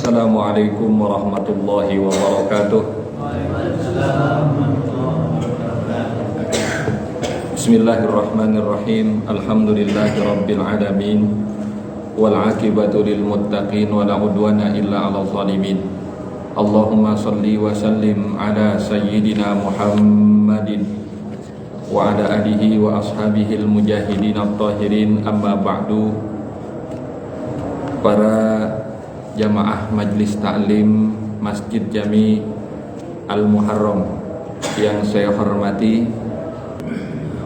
Assalamualaikum warahmatullahi wabarakatuh. Bismillahirrahmanirrahim. Alhamdulillahi rabbil alamin. Wal aqibatu lil muttaqin wa la udwana illa 'alal zalimin. Allahumma shalli wa sallim ala sayyidina Muhammadin wa ala alihi wa ashabihi al mujahidin at-tahirin. Amma ba'du. Para jamaah Majlis Ta'lim Masjid Jami Al-Muharram yang saya hormati,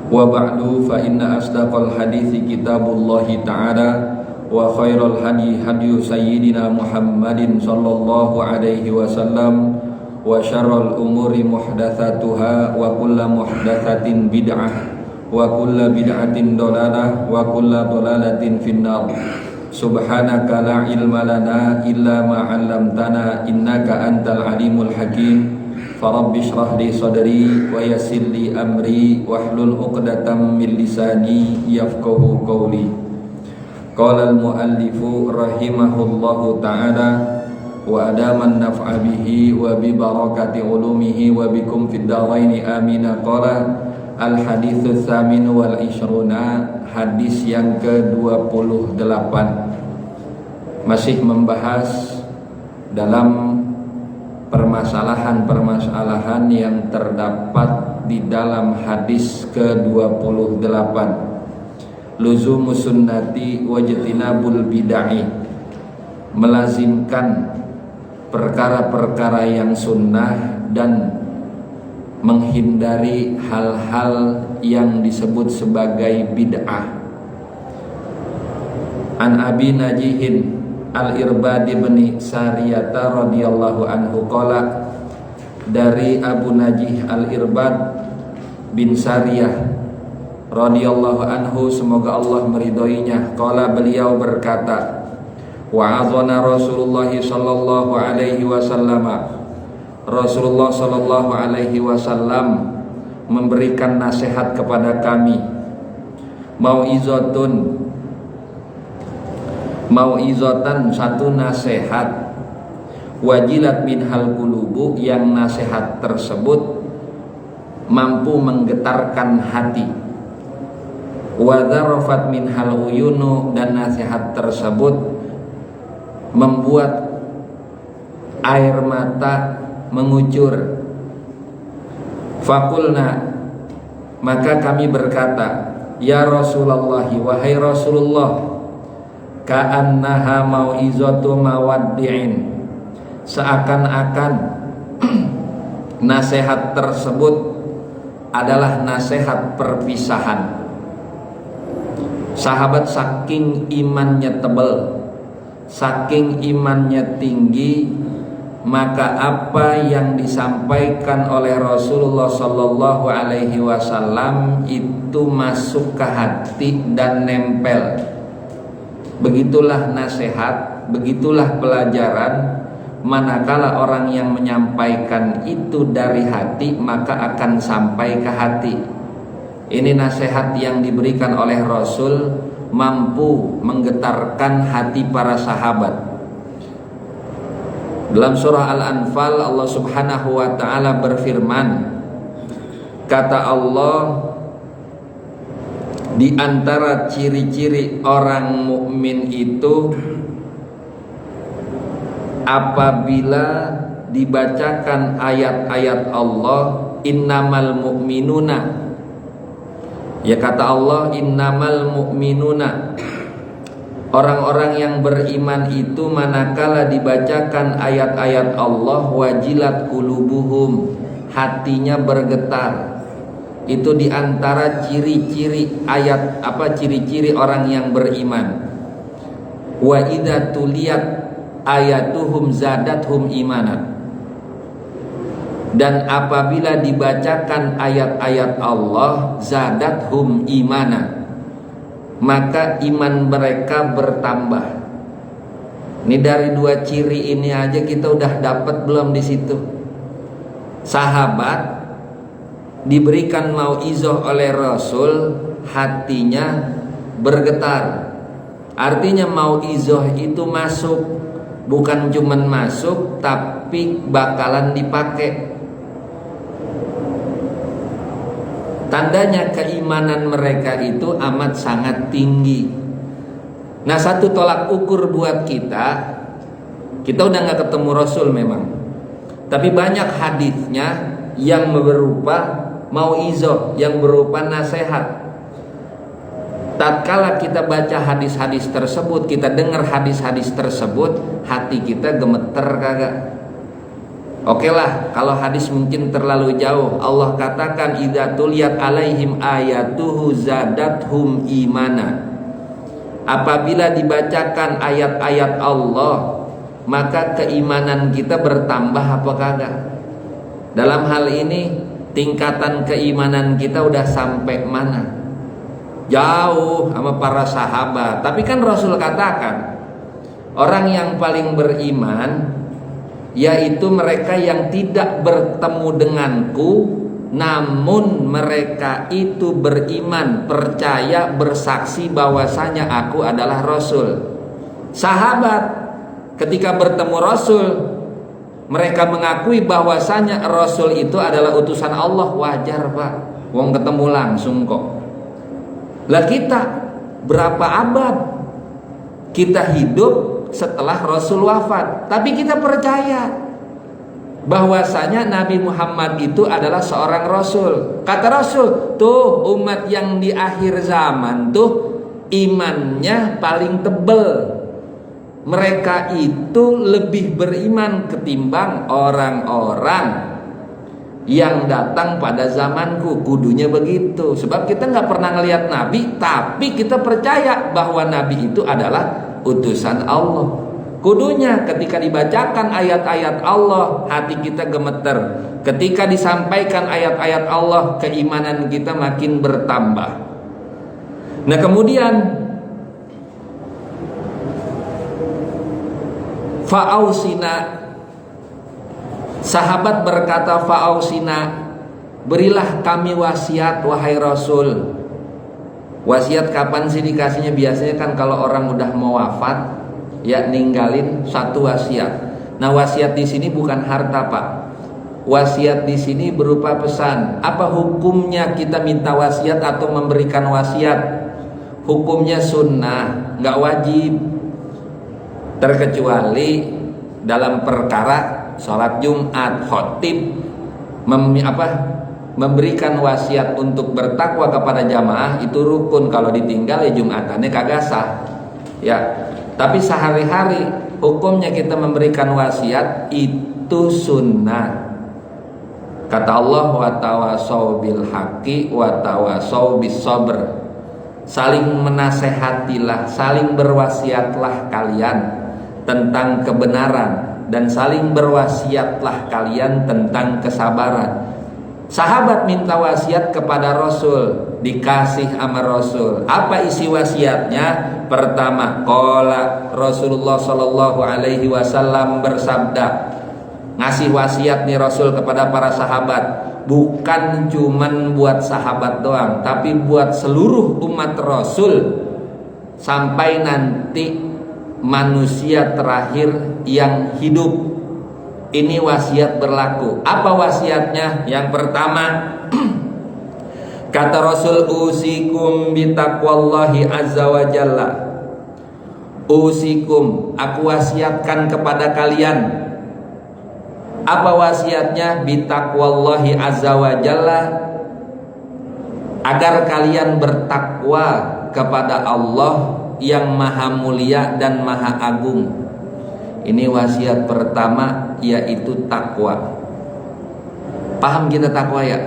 wa ba'du, fa inna asdaqal hadithi kitabullahi ta'ala wa khairal hadi hadiyu sayyidina Muhammadin sallallahu alaihi wasallam wa syarrul umuri muhdatsatuha wa kullu muhdatsatin bid'ah wa kullu bid'atin dhalalah wa kullu dhalalatin finnar. Subhanaka la ilma lana illa ma 'allamtana innaka antal alimul hakim. Farabbi shrah li sadri wa yassir li amri wahlul 'uqdatam min lisani yafqahu qawli. Qala al-muallifu rahimahullahu ta'ala wa adaman naf'a bihi wa bi barakati ulumihi wa bikum fid dharaini amin. Qala al-haditsu tsamin wal ishruna, hadis yang ke-28, masih membahas dalam permasalahan-permasalahan yang terdapat di dalam hadis ke-28. Luzumus sunnati wajtinabul bid'ah, melazimkan perkara-perkara yang sunnah dan menghindari hal-hal yang disebut sebagai bid'ah. An Abi Najihin Al-Irbad bin Sariyata radhiyallahu anhu qala, dari Abu Najih Al-Irbad bin Sariyah radhiyallahu anhu, semoga Allah meridhoinya, qala, beliau berkata, wa'azana Rasulullah sallallahu alaihi wasallam, Rasulullah sallallahu alaihi wasallam memberikan nasihat kepada kami, mau'izatan, satu nasihat, wajilat minhal qulubu, yang nasihat tersebut mampu menggetarkan hati, wadharafat minhal uyunu, dan nasihat tersebut membuat air mata mengucur. Fakulna, maka kami berkata, ya Rasulullah, wahai Rasulullah, ka'annaha mau'izatu mawaddi'in, seakan-akan nasihat tersebut adalah nasihat perpisahan. Sahabat saking imannya tebal, saking imannya tinggi, maka apa yang disampaikan oleh Rasulullah sallallahu alaihi wasallam itu masuk ke hati dan nempel. Begitulah nasihat, begitulah pelajaran. Manakala orang yang menyampaikan itu dari hati, maka akan sampai ke hati. Ini nasihat yang diberikan oleh Rasul, mampu menggetarkan hati para sahabat. Dalam surah Al-Anfal, Allah subhanahu wa ta'ala berfirman, kata Allah, di antara ciri-ciri orang mukmin itu apabila dibacakan ayat-ayat Allah, innamal mu'minuna, ya kata Allah, innamal mu'minuna, orang-orang yang beriman itu manakala dibacakan ayat-ayat Allah, wajilat qulubuhum, hatinya bergetar. Itu diantara ciri-ciri ayat, ciri-ciri orang yang beriman. Wa idza tuliyat ayatuhum zadathum imanan, dan apabila dibacakan ayat-ayat Allah, zadathum imana, maka iman mereka bertambah. Ini dari dua ciri ini aja kita udah dapat belum di situ? Sahabat diberikan mau'izah oleh Rasul, hatinya bergetar. Artinya mau'izah itu masuk bukan cuman masuk tapi bakalan dipakai. Tandanya keimanan mereka itu amat sangat tinggi. Nah, satu tolak ukur buat kita udah gak ketemu Rasul memang, tapi banyak hadisnya yang berupa mauizah, yang berupa nasihat. Tatkala kita baca hadis-hadis tersebut, kita dengar hadis-hadis tersebut, hati kita gemeter kagak? Oke lah, kalau hadis mungkin terlalu jauh. Allah katakan idza tuliyat alaihim ayatuhu zadathum imana. Apabila dibacakan ayat-ayat Allah, maka keimanan kita bertambah apa kagak? Dalam hal ini tingkatan keimanan kita udah sampai mana? Jauh sama para sahabat. Tapi kan Rasul katakan orang yang paling beriman yaitu mereka yang tidak bertemu denganku, namun mereka itu beriman, percaya, bersaksi bahwasanya aku adalah Rasul. Sahabat ketika bertemu Rasul, mereka mengakui bahwasanya Rasul itu adalah utusan Allah. Wajar Pak, wong ketemu langsung kok. Lah kita berapa abad kita hidup setelah Rasul wafat, tapi kita percaya bahwasanya Nabi Muhammad itu adalah seorang Rasul. Kata Rasul, tuh umat yang di akhir zaman tuh imannya paling tebel. Mereka itu lebih beriman ketimbang orang-orang yang datang pada zamanku. Kudunya begitu. Sebab kita gak pernah ngelihat Nabi, tapi kita percaya bahwa Nabi itu adalah utusan Allah. Kudunya ketika dibacakan ayat-ayat Allah, hati kita gemeter. Ketika disampaikan ayat-ayat Allah, keimanan kita makin bertambah. Nah, kemudian fa'ausina, sahabat berkata fa'ausina, berilah kami wasiat wahai Rasul. Wasiat kapan sih dikasihnya? Biasanya kan kalau orang udah mau wafat, ya ninggalin satu wasiat. Nah, wasiat di sini bukan harta Pak. Wasiat di sini berupa pesan. Apa hukumnya kita minta wasiat atau memberikan wasiat? Hukumnya sunnah, nggak wajib. Terkecuali dalam perkara sholat Jumat, khotib memberikan wasiat untuk bertakwa kepada jamaah, itu rukun. Kalau ditinggal ya Jumatannya kagak sah. Ya, tapi sehari-hari hukumnya kita memberikan wasiat itu sunnah. Kata Allah, wa tawasau bil haqqi wa tawasau bis sabr. Saling menasehatilah, saling berwasiatlah kalian tentang kebenaran, dan saling berwasiatlah kalian tentang kesabaran. Sahabat minta wasiat kepada Rasul, dikasih sama Rasul. Apa isi wasiatnya? Pertama, qala Rasulullah sallallahu alaihi wasallam bersabda. Ngasih wasiat nih Rasul kepada para sahabat, bukan cuman buat sahabat doang, tapi buat seluruh umat Rasul sampai nanti manusia terakhir yang hidup. Ini wasiat berlaku. Apa wasiatnya? Yang pertama, kata Rasul, usikum bitaqwallahi azza wa jalla. Usikum, aku wasiatkan kepada kalian. Apa wasiatnya? Bitaqwallahi azza wa jalla, agar kalian bertakwa kepada Allah yang maha mulia dan maha agung. Ini wasiat pertama, yaitu takwa. Paham kita takwa ya?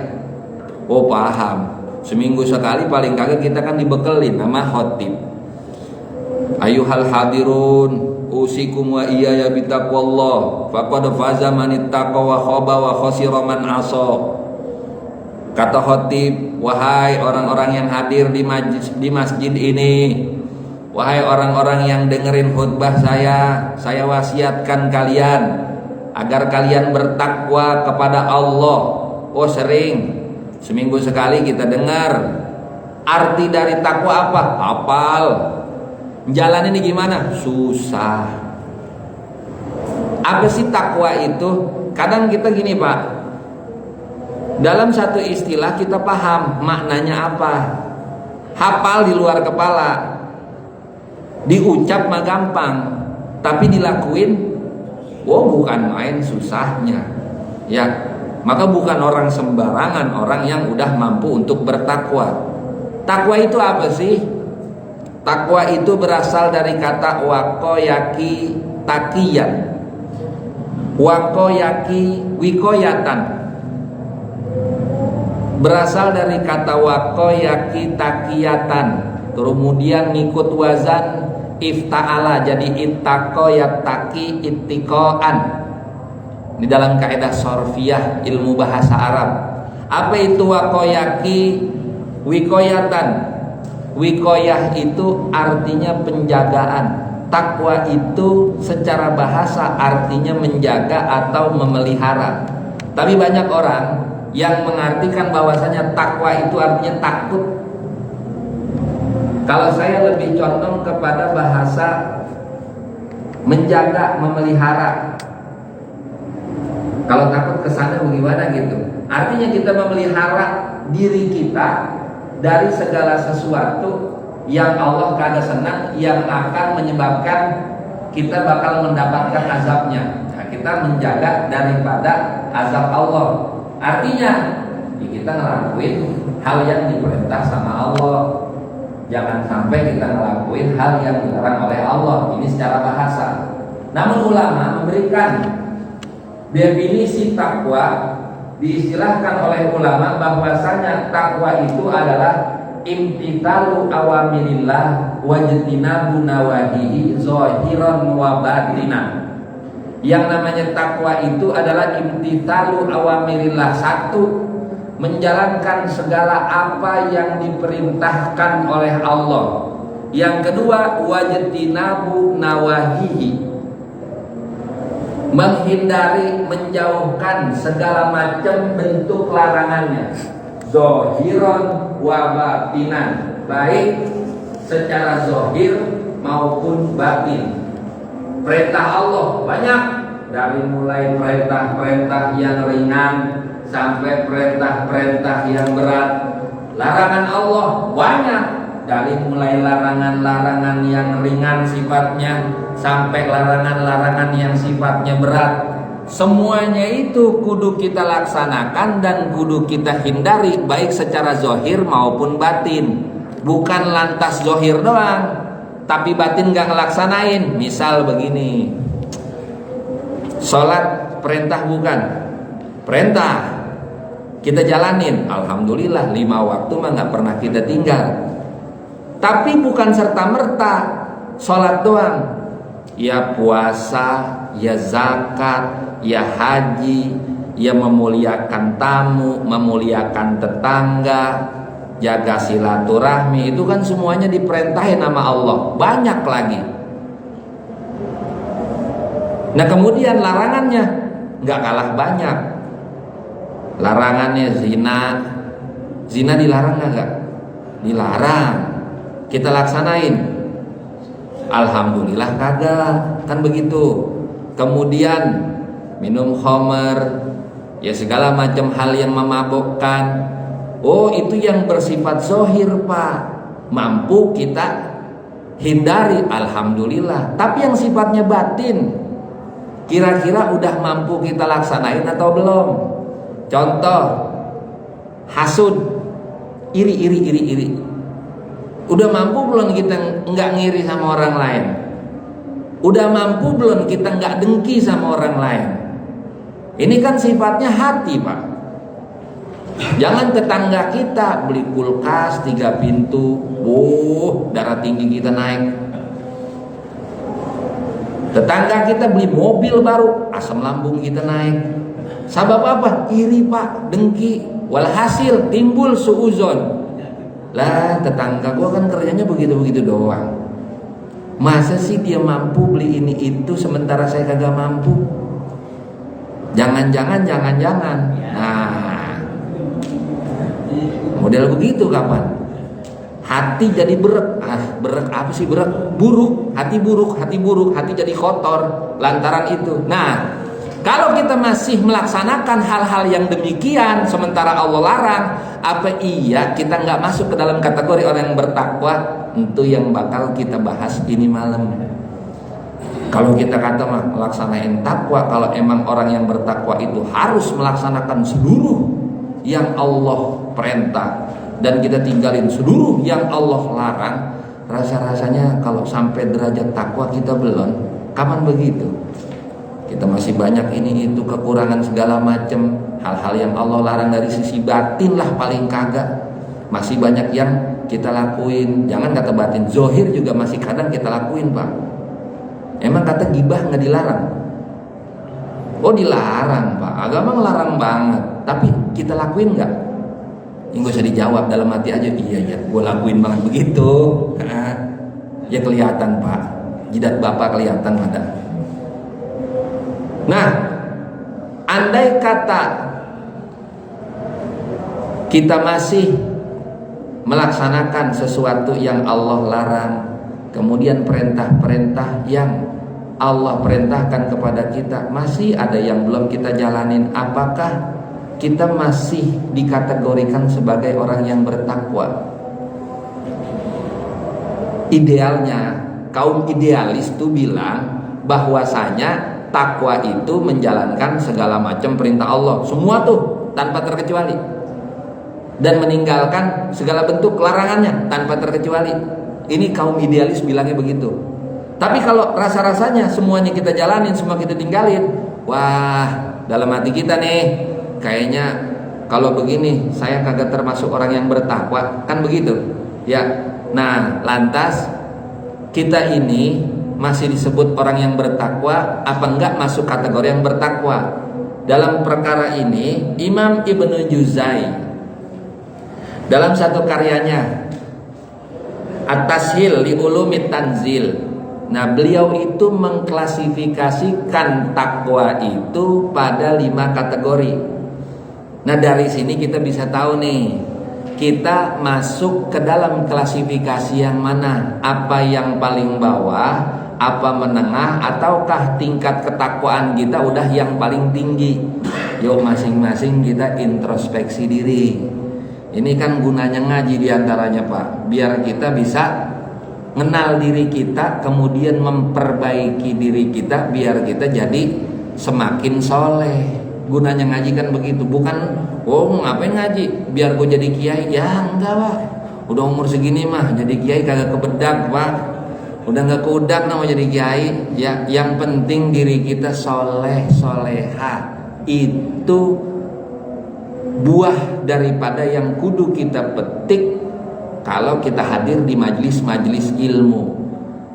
Oh paham. Seminggu sekali paling kagak kita kan dibekelin nama khotib. Ayuhal hadirun, usikum wa iyaya bitaqwallah, faqad faza man ittaqa wa khaba wa khasira man asa. Kata khotib, wahai orang-orang yang hadir di masjid ini, wahai orang-orang yang dengerin khutbah saya wasiatkan kalian agar kalian bertakwa kepada Allah. Oh sering, seminggu sekali kita dengar. Arti dari takwa apa? Hafal. Jalan ini gimana? Susah. Apa sih takwa itu? Kadang kita gini Pak, dalam satu istilah kita paham maknanya apa, hafal di luar kepala, diucap mah gampang, tapi dilakuin, bukan main susahnya. Ya, maka bukan orang sembarangan orang yang udah mampu untuk bertakwa. Takwa itu apa sih? Takwa itu berasal dari kata wakoyaki takiyan, wakoyaki wikoyatan. Berasal dari kata wakoyaki takiyatan, kemudian ngikut wazan ifta'ala jadi ittaqoyat taki ittiqoan. Di dalam kaidah sorfiyah ilmu bahasa Arab, apa itu wakoyaki wikoyatan? Wikoyah itu artinya penjagaan. Takwa itu secara bahasa artinya menjaga atau memelihara. Tapi banyak orang yang mengartikan bahwasanya takwa itu artinya takut. Kalau saya lebih condong kepada bahasa menjaga, memelihara. Kalau takut kesana bagaimana gitu? Artinya kita memelihara diri kita dari segala sesuatu yang Allah kada senang, yang akan menyebabkan kita bakal mendapatkan azabnya. Nah, kita menjaga daripada azab Allah. Artinya kita ngelakuin hal yang diperintah sama Allah. Jangan sampai kita ngelakuin hal yang dilarang oleh Allah. Ini secara bahasa. Namun ulama memberikan definisi takwa. Diistilahkan oleh ulama bahwasanya takwa itu adalah imtithalu awamirillah wajtinabu nawahihi zahiran wa batinan. Yang namanya takwa itu adalah imtithalu awamirillah, satu, menjalankan segala apa yang diperintahkan oleh Allah. Yang kedua, wajtinabu nawahihi, menghindari, menjauhkan segala macam bentuk larangannya, zohiron wa batinan, baik secara zohir maupun batin. Perintah Allah banyak, dari mulai perintah-perintah yang ringan sampai perintah-perintah yang berat. Larangan Allah banyak, dari mulai larangan-larangan yang ringan sifatnya sampai larangan-larangan yang sifatnya berat. Semuanya itu kudu kita laksanakan dan kudu kita hindari, baik secara zohir maupun batin. Bukan lantas zohir doang tapi batin gak ngelaksanain. Misal begini, sholat perintah bukan? Perintah, kita jalanin, alhamdulillah 5 waktu mah gak pernah kita tinggal. Tapi bukan serta-merta sholat doang, ya puasa, ya zakat, ya haji, ya memuliakan tamu, memuliakan tetangga, jaga silaturahmi, itu kan semuanya diperintahin sama Allah. Banyak lagi. Nah kemudian larangannya nggak kalah banyak. Larangannya zina. Zina dilarang nggak? Dilarang. Kita laksanain, alhamdulillah kagak, kan begitu. Kemudian minum khamar, ya segala macam hal yang memabukkan. Oh itu yang bersifat zohir Pak, mampu kita hindari, alhamdulillah. Tapi yang sifatnya batin, kira-kira udah mampu kita laksanain atau belum? Contoh, hasud, iri. Udah mampu belum kita nggak ngiri sama orang lain? Udah mampu belum kita nggak dengki sama orang lain? Ini kan sifatnya hati Pak. Jangan tetangga kita beli kulkas 3 pintu, darah tinggi kita naik. Tetangga kita beli mobil baru, asam lambung kita naik. Sebab apa? Iri Pak, dengki. Walhasil timbul suuzon. Lah tetangga gua kan kerjanya begitu-begitu doang. Masa sih dia mampu beli ini itu sementara saya kagak mampu? Jangan-jangan. Nah, model begitu kapan? hati jadi berek. Berek apa sih berek? Buruk, hati buruk, hati jadi kotor lantaran itu. Nah, kalau kita masih melaksanakan hal-hal yang demikian sementara Allah larang, apa iya kita nggak masuk ke dalam kategori orang yang bertakwa? Itu yang bakal kita bahas ini malam. Kalau kita kata mah melaksanakan takwa, kalau emang orang yang bertakwa itu harus melaksanakan seluruh yang Allah perintah dan kita tinggalin seluruh yang Allah larang, rasa-rasanya kalau sampai derajat takwa kita belum. Kapan begitu? Kita masih banyak ini itu kekurangan segala macam, hal-hal yang Allah larang dari sisi batin lah paling kagak. Masih banyak yang kita lakuin. Jangan kata batin, zohir juga masih kadang kita lakuin, Pak. Emang kata gibah nggak dilarang? Oh dilarang, Pak. Agama ngelarang banget. Tapi kita lakuin nggak? Ini gak usah dijawab, dalam hati aja. Iya, gue lakuin banget begitu. Ya kelihatan, Pak. Jidat Bapak kelihatan ada. Nah, andai kata kita masih melaksanakan sesuatu yang Allah larang, kemudian perintah-perintah yang Allah perintahkan kepada kita masih ada yang belum kita jalanin, apakah kita masih dikategorikan sebagai orang yang bertakwa? Idealnya, kaum idealis itu bilang bahwasanya takwa itu menjalankan segala macam perintah Allah, semua tuh tanpa terkecuali, dan meninggalkan segala bentuk larangannya tanpa terkecuali. Ini kaum idealis bilangnya begitu. Tapi kalau rasa-rasanya semuanya kita jalanin, semua kita tinggalin, wah, dalam hati kita nih kayaknya kalau begini saya kagak termasuk orang yang bertakwa, kan begitu ya. Nah, lantas kita ini masih disebut orang yang bertakwa apa enggak masuk kategori yang bertakwa? Dalam perkara ini Imam Ibnu Juzai dalam satu karyanya At-Tashil li Ulumit Tanzil, nah beliau itu mengklasifikasikan takwa itu pada 5 kategori. Nah dari sini kita bisa tahu nih, kita masuk ke dalam klasifikasi yang mana, apa yang paling bawah, apa menengah, ataukah tingkat ketakwaan kita udah yang paling tinggi. Yuk masing-masing kita introspeksi diri. Ini kan gunanya ngaji diantaranya, Pak, biar kita bisa mengenal diri kita, kemudian memperbaiki diri kita biar kita jadi semakin soleh. Gunanya ngaji kan begitu, bukan oh ngapain ngaji biar gue jadi kiai. Ya enggak, Pak, udah umur segini mah jadi kiai kagak kebedak, Pak. Udah nggak kudak nama jadi kiai. Ya, yang penting diri kita soleh soleha. Itu buah daripada yang kudu kita petik kalau kita hadir di majelis-majelis ilmu.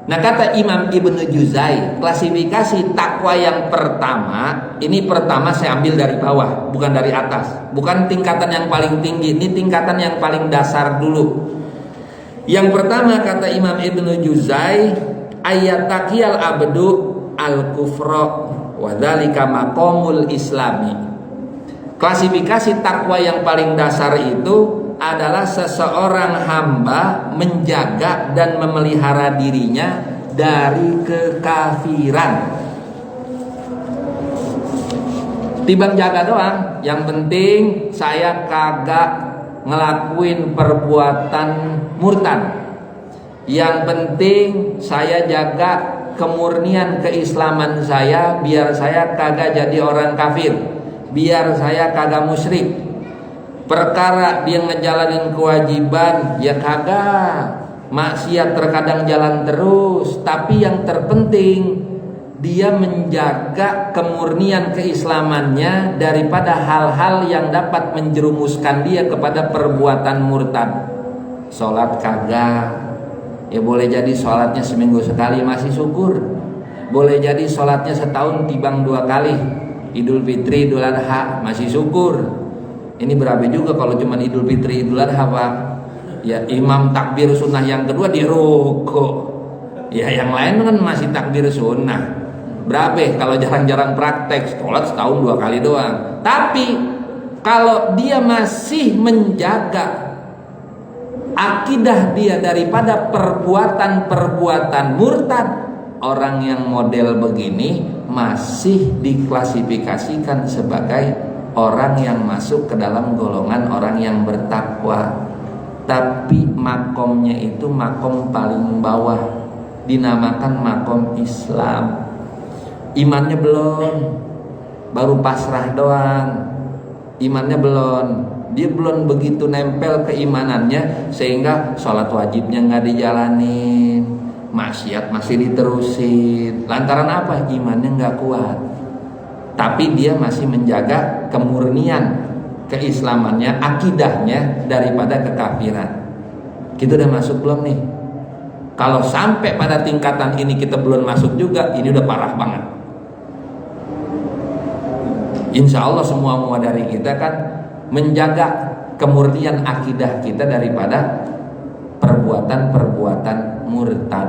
Nah kata Imam Ibnu Juzai, klasifikasi takwa yang pertama, ini pertama saya ambil dari bawah, bukan dari atas, bukan tingkatan yang paling tinggi, ini tingkatan yang paling dasar dulu. Yang pertama kata Imam Ibnu Juzai, ayatakiyal abdu al-kufra wa dzalika maqamul islami. Klasifikasi takwa yang paling dasar itu adalah seseorang hamba menjaga dan memelihara dirinya dari kekafiran. Tibang jaga doang, yang penting saya kagak ngelakuin perbuatan murtad. Yang penting saya jaga kemurnian keislaman saya, biar saya kagak jadi orang kafir, biar saya kagak musyrik. Perkara dia ngejalanin kewajiban, ya kagak maksiat terkadang jalan terus, tapi yang terpenting dia menjaga kemurnian keislamannya daripada hal-hal yang dapat menjerumuskan dia kepada perbuatan murtad. Sholat kagak, ya boleh jadi sholatnya seminggu sekali masih syukur, boleh jadi sholatnya setahun tibang 2 kali, Idul Fitri, Idul Adha masih syukur. Ini berapa juga kalau cuma Idul Fitri, Idul Adha, Pak? Ya imam takbir sunnah yang kedua di ruku. Ya yang lain kan masih takbir sunnah. Berapa kalau jarang-jarang praktek, sholat setahun 2 kali doang. Tapi kalau dia masih menjaga akidah dia daripada perbuatan-perbuatan murtad, orang yang model begini masih diklasifikasikan sebagai orang yang masuk ke dalam golongan orang yang bertakwa. Tapi makomnya itu makom paling bawah, dinamakan makom Islam. Imannya belum, baru pasrah doang. Imannya belum, dia belum begitu nempel keimanannya sehingga sholat wajibnya nggak dijalanin, maksiat masih diterusin. Lantaran apa? Imannya nggak kuat. Tapi dia masih menjaga kemurnian keislamannya, akidahnya daripada kekafiran. Kita udah masuk belum nih? Kalau sampai pada tingkatan ini kita belum masuk juga, ini udah parah banget. Insya Allah semua dari kita kan menjaga kemurnian akidah kita daripada perbuatan-perbuatan murtad.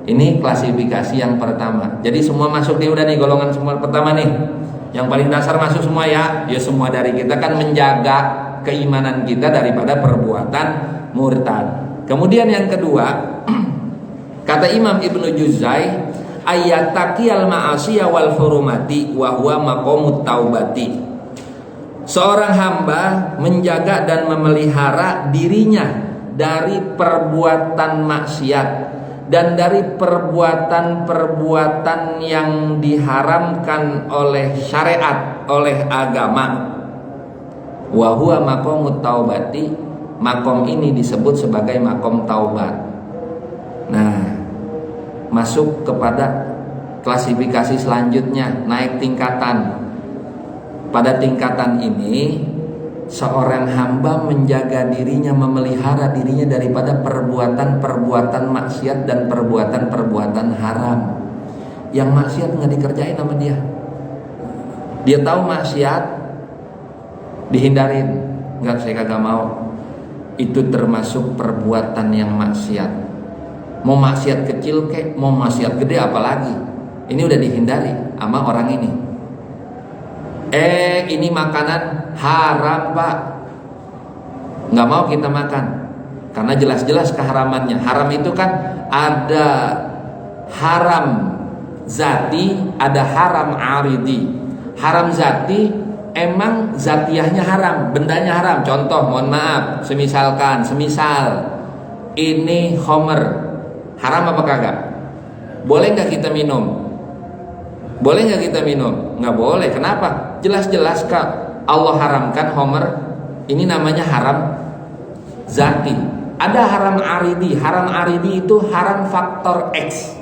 Ini klasifikasi yang pertama. Jadi semua masuk nih, udah nih golongan semua pertama nih. Yang paling dasar masuk semua ya. Ya semua dari kita kan menjaga keimanan kita daripada perbuatan murtad. Kemudian yang kedua, kata Imam Ibnu Juzai, ayattaqiyal ma'asiya wal hurumati wa huwa maqamut taubati. Seorang hamba menjaga dan memelihara dirinya dari perbuatan maksiat dan dari perbuatan-perbuatan yang diharamkan oleh syariat, oleh agama. Wa huwa maqamut taubati, makom ini disebut sebagai makom taubat. Nah, masuk kepada klasifikasi selanjutnya, naik tingkatan. Pada tingkatan ini seorang hamba menjaga dirinya, memelihara dirinya daripada perbuatan-perbuatan maksiat dan perbuatan-perbuatan haram. Yang maksiat nggak dikerjain sama dia. Dia tahu maksiat, dihindarin. Nggak, saya kagak mau. Itu termasuk perbuatan yang maksiat. Mau maksiat kecil kek, mau maksiat gede apalagi. Ini udah dihindari sama orang ini. Ini makanan haram pak, nggak mau kita makan karena jelas-jelas keharamannya. Haram itu kan ada haram zati, ada haram aridi. Haram zati emang zatiahnya haram, bendanya haram. Contoh, mohon maaf, semisal ini khamr, haram apa kagak? Boleh nggak kita minum? Boleh nggak kita minum? Nggak boleh. Kenapa? Jelas-jelas Kak, Allah haramkan khamr. Ini namanya haram zati. Ada haram aridi. Haram aridi itu haram faktor X.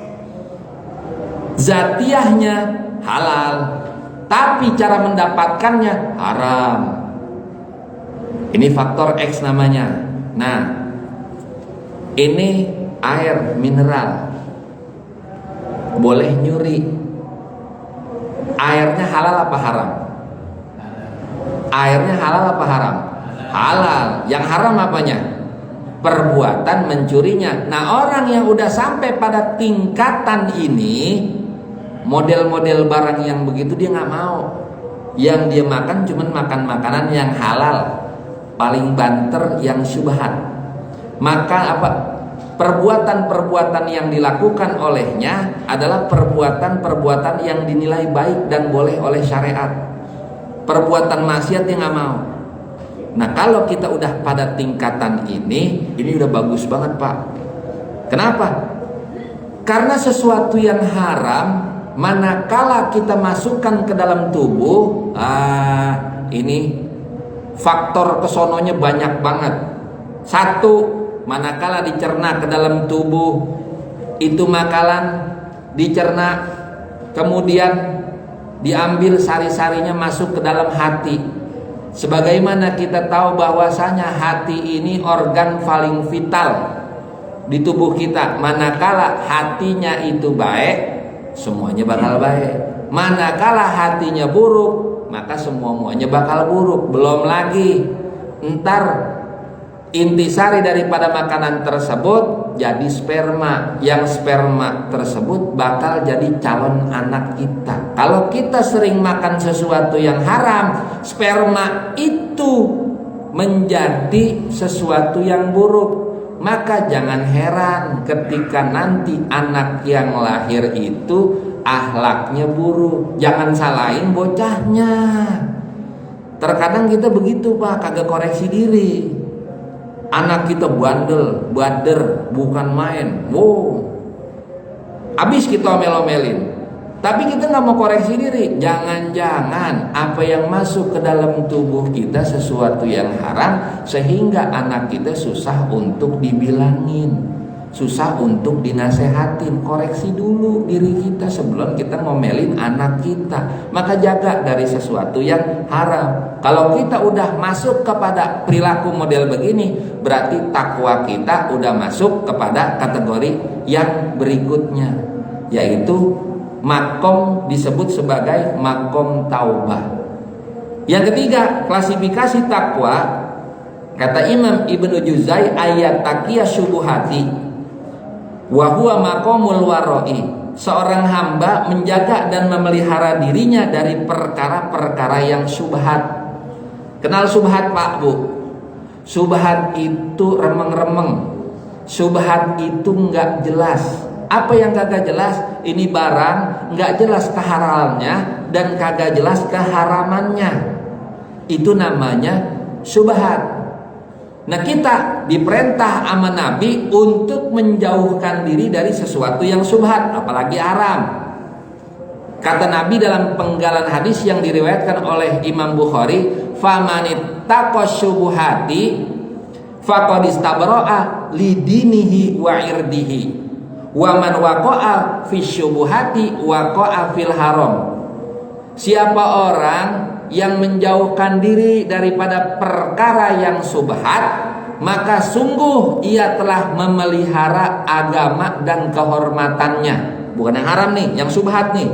Zatiahnya halal, tapi cara mendapatkannya haram. Ini faktor X namanya. Nah, ini air mineral, boleh nyuri. Airnya halal apa haram? Airnya halal apa haram? Halal. Yang haram apanya? Perbuatan mencurinya. Nah, orang yang udah sampai pada tingkatan ini, model-model barang yang begitu dia nggak mau. Yang dia makan cuman makan makanan yang halal, paling banter yang syubhat. Maka apa? Perbuatan-perbuatan yang dilakukan olehnya adalah perbuatan-perbuatan yang dinilai baik dan boleh oleh syariat. Perbuatan maksiat dia nggak mau. Nah, kalau kita udah pada tingkatan ini udah bagus banget pak. Kenapa? Karena sesuatu yang haram, manakala kita masukkan ke dalam tubuh, ini faktor kesononya banyak banget. Satu, manakala dicerna ke dalam tubuh, itu makanan dicerna, kemudian diambil sari-sarinya masuk ke dalam hati. Sebagaimana kita tahu bahwasanya hati ini organ paling vital di tubuh kita. Manakala hatinya itu baik, semuanya bakal baik. Manakala hatinya buruk, maka semuanya bakal buruk. Belum lagi ntar intisari daripada makanan tersebut jadi sperma. Yang sperma tersebut bakal jadi calon anak kita. Kalau kita sering makan sesuatu yang haram, sperma itu menjadi sesuatu yang buruk. Maka jangan heran ketika nanti anak yang lahir itu akhlaknya buruk. Jangan salahin bocahnya. Terkadang kita begitu Pak, kagak koreksi diri. Anak kita bandel, bader, bukan main. Wow, habis kita omel-omelin. Tapi kita nggak mau koreksi diri. Jangan-jangan apa yang masuk ke dalam tubuh kita sesuatu yang haram, sehingga anak kita susah untuk dibilangin, susah untuk dinasehatin. Koreksi dulu diri kita sebelum kita ngomelin anak kita. Maka jaga dari sesuatu yang haram. Kalau kita udah masuk kepada perilaku model begini, berarti takwa kita udah masuk kepada kategori yang berikutnya, yaitu makom disebut sebagai makom taubah. Yang ketiga, klasifikasi takwa, kata Imam Ibnu Juzai, ayat taqiya syubuhati wa huwa maqamul wara'i. Seorang hamba menjaga dan memelihara dirinya dari perkara-perkara yang syubhat. Kenal syubhat Pak Bu? Syubhat itu remeng-remeng. Syubhat itu enggak jelas. Apa yang kagak jelas? Ini barang nggak jelas kehalalannya dan kagak jelas keharamannya. Itu namanya syubhat. Nah, kita diperintah sama Nabi untuk menjauhkan diri dari sesuatu yang syubhat, apalagi haram. Kata Nabi dalam penggalan hadis yang diriwayatkan oleh Imam Bukhari, "Famanittaqa syubuhati faqad istabra'a lidinihi wa irdihi. Wa man waqa'a fi syubuhati waqa'a fil haram." Siapa orang yang menjauhkan diri daripada perkara yang subhat, maka sungguh ia telah memelihara agama dan kehormatannya. Bukan yang haram nih, yang subhat nih.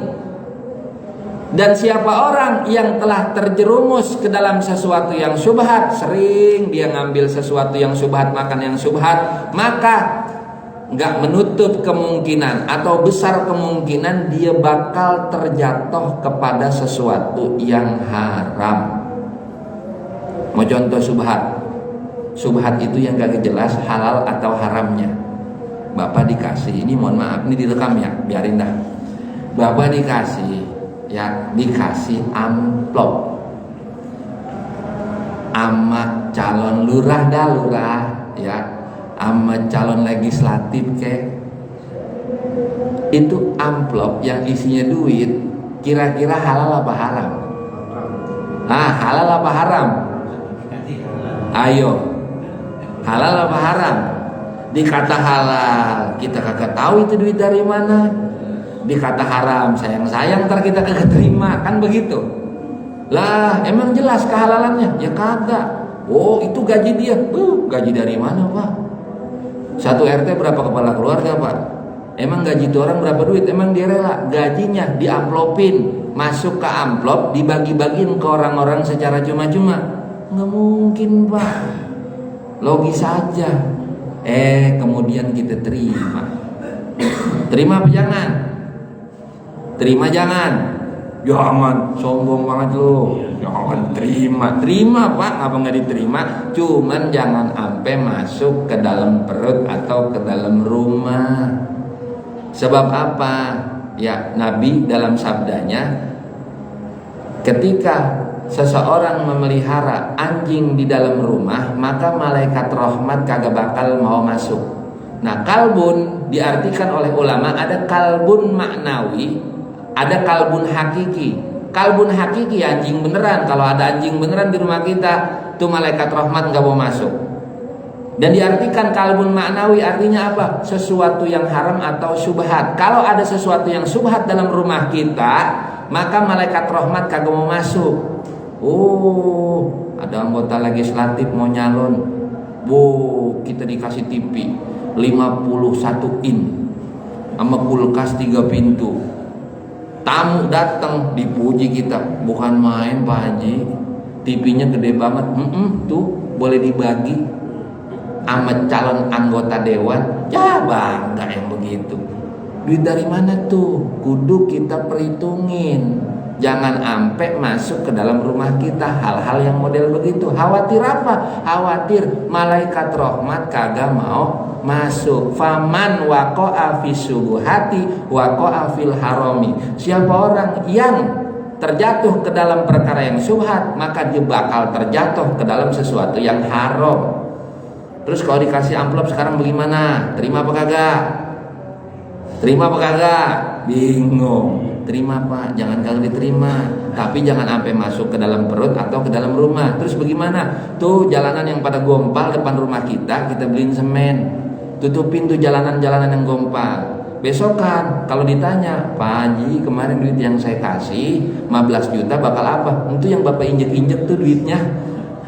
Dan siapa orang yang telah terjerumus ke dalam sesuatu yang subhat, sering dia ngambil sesuatu yang subhat, makan yang subhat, maka nggak menutup kemungkinan atau besar kemungkinan dia bakal terjatuh kepada sesuatu yang haram. Mau contoh subhat? Subhat itu yang gak jelas halal atau haramnya. Bapak dikasih, ini mohon maaf, ini direkam ya, biarin dah. Bapak dikasih amplop sama calon lurah ya, sama calon legislatif itu amplop yang isinya duit, kira-kira halal apa haram? Halal apa haram? Ayo, halal apa haram? Dikata halal, kita kagak tahu itu duit dari mana. Dikata haram, sayang ntar kita kagak terima, kan begitu. Lah, emang jelas kehalalannya? Ya kagak. Oh, itu gaji dia. Gaji dari mana, Pak? Satu RT berapa kepala keluarga, Pak? Emang gaji itu orang berapa duit? Emang dia rela gajinya diamplopin, masuk ke amplop, dibagi-bagiin ke orang-orang secara cuma-cuma? Nggak mungkin, Pak. Logis saja. Kemudian kita terima. Terima apa jangan? Terima jangan? Jangan, sombong banget lo. Jangan terima Pak, apa nggak diterima? Cuman jangan sampai masuk ke dalam perut atau ke dalam rumah. Sebab apa? Ya, Nabi dalam sabdanya, ketika seseorang memelihara anjing di dalam rumah, maka malaikat rahmat kagak bakal mau masuk. Nah, kalbun diartikan oleh ulama ada kalbun maknawi, ada kalbun hakiki. Kalbun hakiki anjing beneran. Kalau ada anjing beneran di rumah kita, tuh malaikat rahmat nggak mau masuk. Dan diartikan kalbun maknawi artinya apa? Sesuatu yang haram atau syubhat. Kalau ada sesuatu yang syubhat dalam rumah kita, maka malaikat rahmat kagak mau masuk. Oh, ada anggota legislatif mau nyalon. Kita dikasih TV 51 in sama kulkas 3 pintu. Tamu datang, dipuji kita, bukan main Pak Haji, TV-nya gede banget. Tuh boleh dibagi sama calon anggota dewan. Ya bangga yang begitu. Duit dari mana tuh? Kudu kita perhitungin. Jangan sampai masuk ke dalam rumah kita hal-hal yang model begitu. Khawatir apa? Khawatir malaikat rahmat kagak mau masuk. Faman waqa'a fi subuhati waqa'a fil harami. Siapa orang yang terjatuh ke dalam perkara yang syubhat, maka dia bakal terjatuh ke dalam sesuatu yang haram. Terus kalau dikasih amplop sekarang bagaimana? Terima apa kagak? Terima apa kagak? Bingung. Terima Pak, jangan kagak diterima. Tapi jangan sampai masuk ke dalam perut atau ke dalam rumah. Terus bagaimana? Tuh jalanan yang pada gompal depan rumah kita beliin semen. Tutupin tuh jalanan-jalanan yang gompal. Besokan kalau ditanya, Pak Haji kemarin duit yang saya kasih 15 juta bakal apa? Itu yang Bapak injek-injek tuh duitnya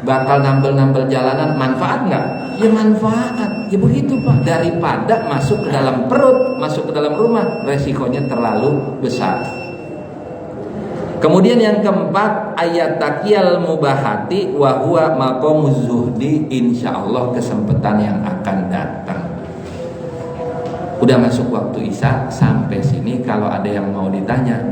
bakal nambel-nambel jalanan, manfaat nggak? Ya manfaat, ya begitu Pak. Daripada masuk ke dalam perut, masuk ke dalam rumah, resikonya terlalu besar. Kemudian yang keempat, ayat takiyal mubahati wa huwa maqamuz zuhdi, insyaallah kesempatan yang akan datang. Udah masuk waktu Isya, sampai sini kalau ada yang mau ditanya